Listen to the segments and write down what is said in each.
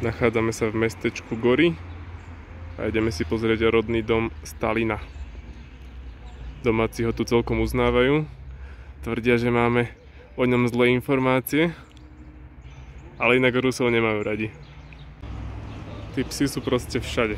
Nachádzame sa v mestečku Gori a ideme si pozrieť rodný dom Stalina. Domáci ho tu celkom uznávajú. Tvrdia, že máme o ňom zlé informácie, ale inak Rusov nemajú radi. Tí psi sú proste všade.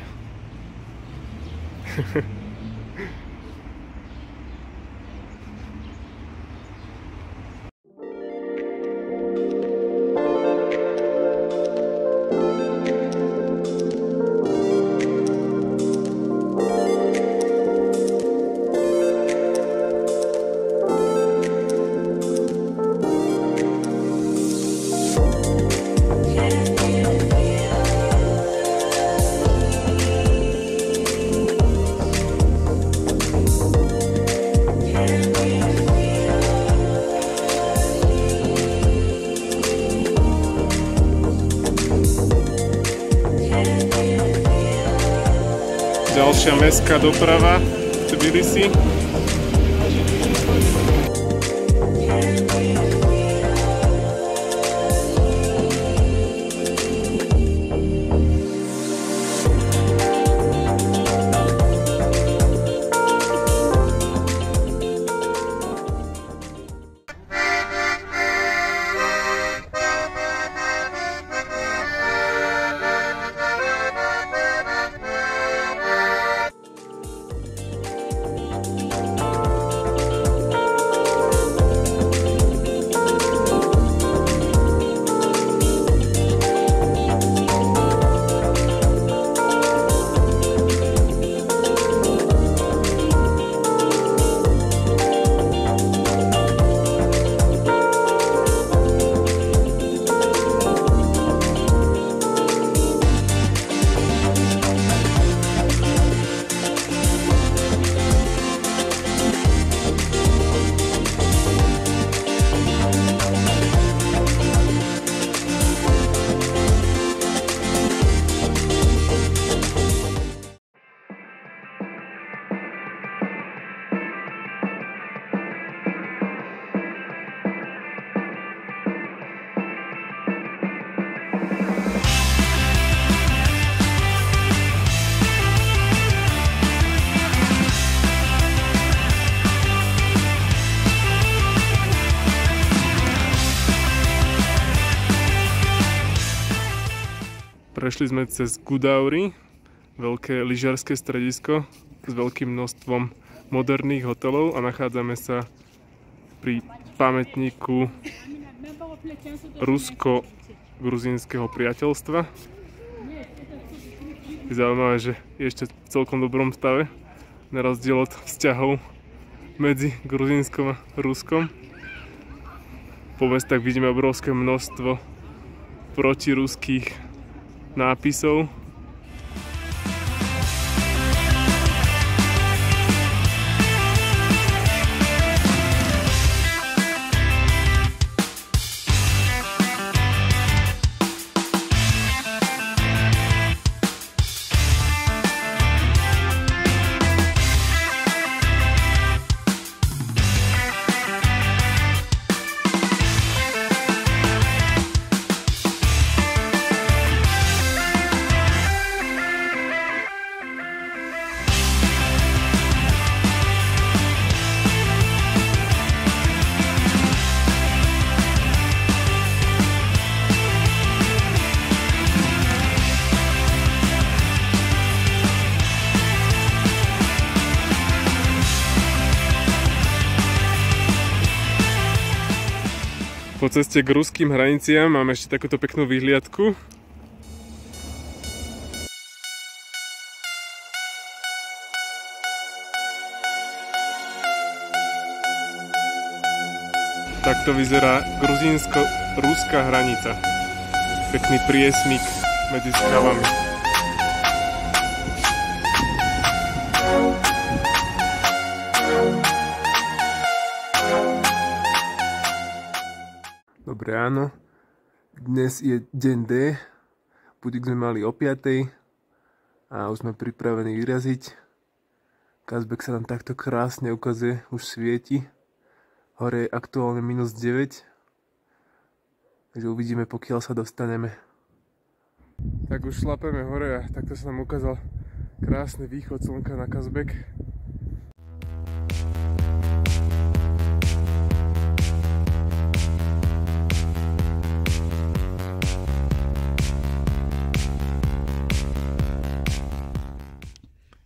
Ďalšia mestská doprava v Tbilisi. Prešli sme cez Gudauri, veľké lyžiarske stredisko s veľkým množstvom moderných hotelov a nachádzame sa pri pamätníku rusko-gruzínskeho priateľstva. Je zaujímavé, že je ešte v celkom dobrom stave, na rozdiel od vzťahov medzi Gruzínskom a Ruskom. Po mestách vidíme obrovské množstvo protiruských nápisov. Po ceste k ruským hraniciam máme ešte takúto peknú vyhliadku. Takto vyzerá gruzínsko-ruská hranica. Pekný priesmyk medzi skalami. Dobré ráno, dnes je deň D, budík sme mali o 5 a už sme pripravení vyraziť. Kazbek sa nám takto krásne ukazuje, už svieti, hore je aktuálne -9, takže uvidíme, pokiaľ sa dostaneme. tak už šlapeme hore a takto sa nám ukázal krásny východ slnka na Kazbek.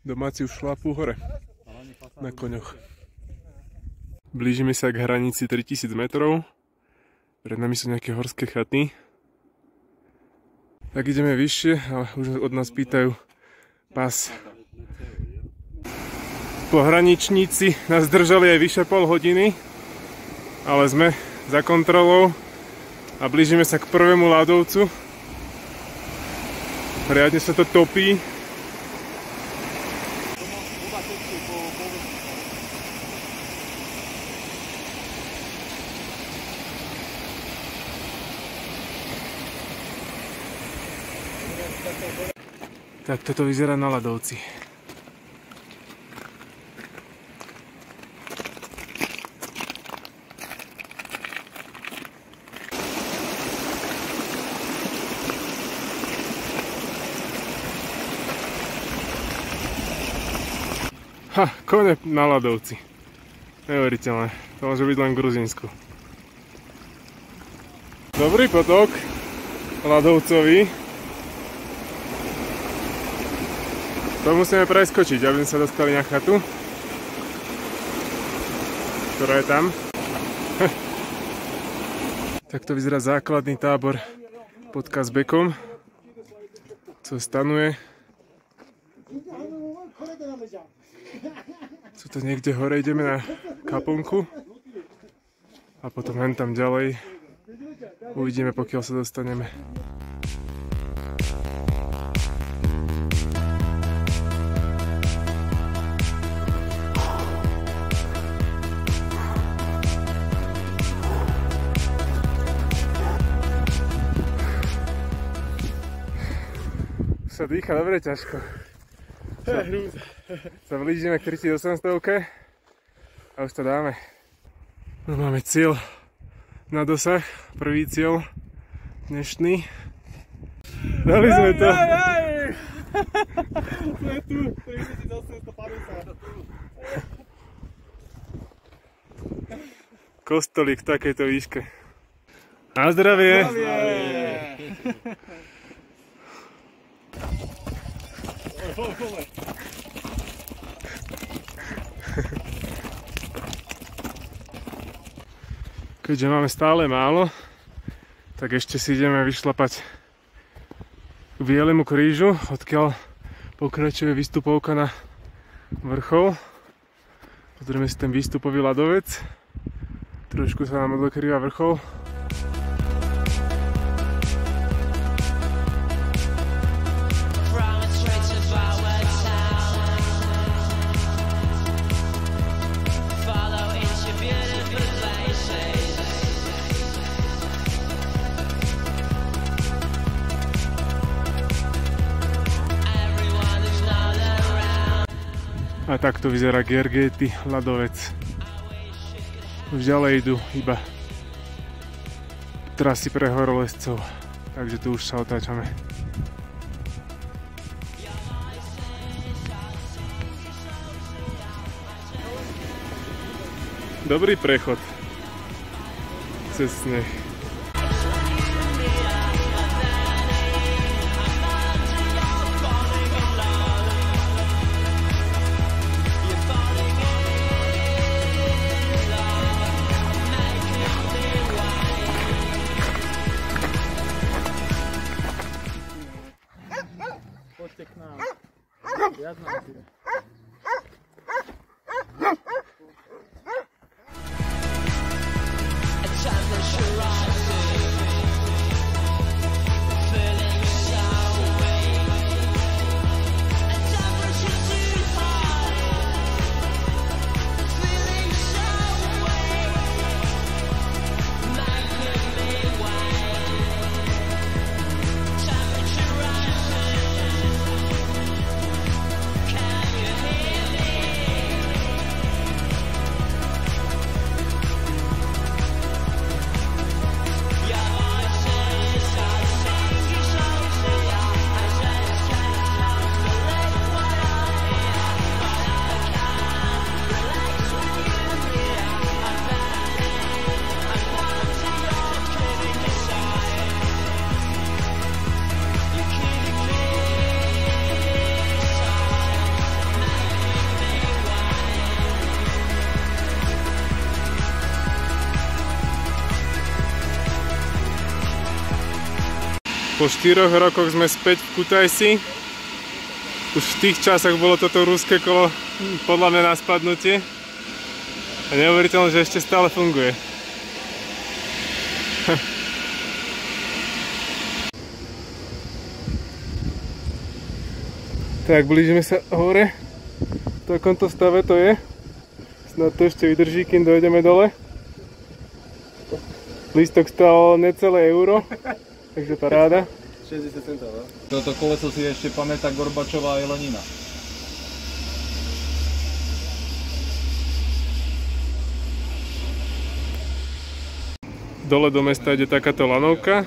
Domáci už šlápú hore na koňoch. Blížime sa k hranici 3000 metrov. Pred nami sú nejaké horské chaty. Tak ideme vyššie, ale už od nás pýtajú pas. Pohraničníci nás držali aj vyše pol hodiny, ale sme za kontrolou a blížime sa k prvému ľadovcu. Riadne sa to topí. Tak toto vyzerá na ľadovci. Ha, kone na ľadovci. Neuveriteľné. To môže byť len v Gruzínsku. Dobrý potok ľadovcový. To musíme preskočiť, aby sme sa dostali na chatu, ktorá je tam. Takto vyzerá základný tábor pod Kazbekom, co stanuje. Co to niekde hore, ideme na kaponku a potom len tam ďalej uvidíme, pokiaľ sa dostaneme. Sa dýcha dobre ťažko. Sa blížime k 3800 a už to dáme. No, máme cieľ na dosah, prvý cieľ dnešný. Dali sme to. Sme tu, 3850. Kostolík v takejto výške. Na zdravie! Keďže máme stále málo, tak ešte si ideme vyšlapať k Bielemu krížu, odkiaľ pokračuje výstupovka na vrchol. Pozrieme si ten výstupový ľadovec. Trošku sa nám odkrýva vrchol. A takto vyzerá Gergety ľadovec. Už ďalej idú iba trasy pre horolezcov, takže tu už sa otáčame. Dobrý prechod cez sneh. Po 4 rokoch sme späť v Kutajsi. Už v tých časoch bolo toto ruské kolo podľa mňa na spadnutie. A neuveriteľné, že ešte stále funguje. Tak, blížime sa hore. V takomto stave to je. Snad to ešte vydrží, kým dojdeme dole. Lístok stál necelé euro, takže paráda. 60 centov, no? Toto koleso si ešte pamätá Gorbačová a Jelenina. Dole do mesta ide takáto lanovka,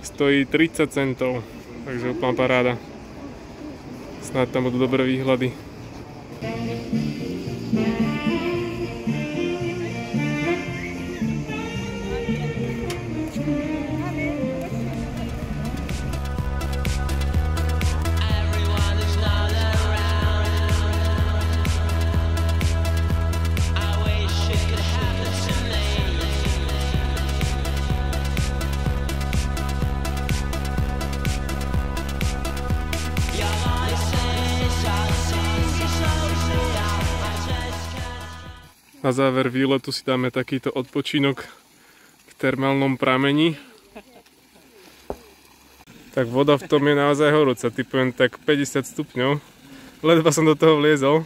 stojí 30 centov, takže úplná paráda. Snad tam budú dobré výhľady. Na záver výletu si dáme takýto odpočinok v termálnom prameni. Tak voda v tom je naozaj horúca, typujem tak 50 stupňov. Ledva som do toho vliezol.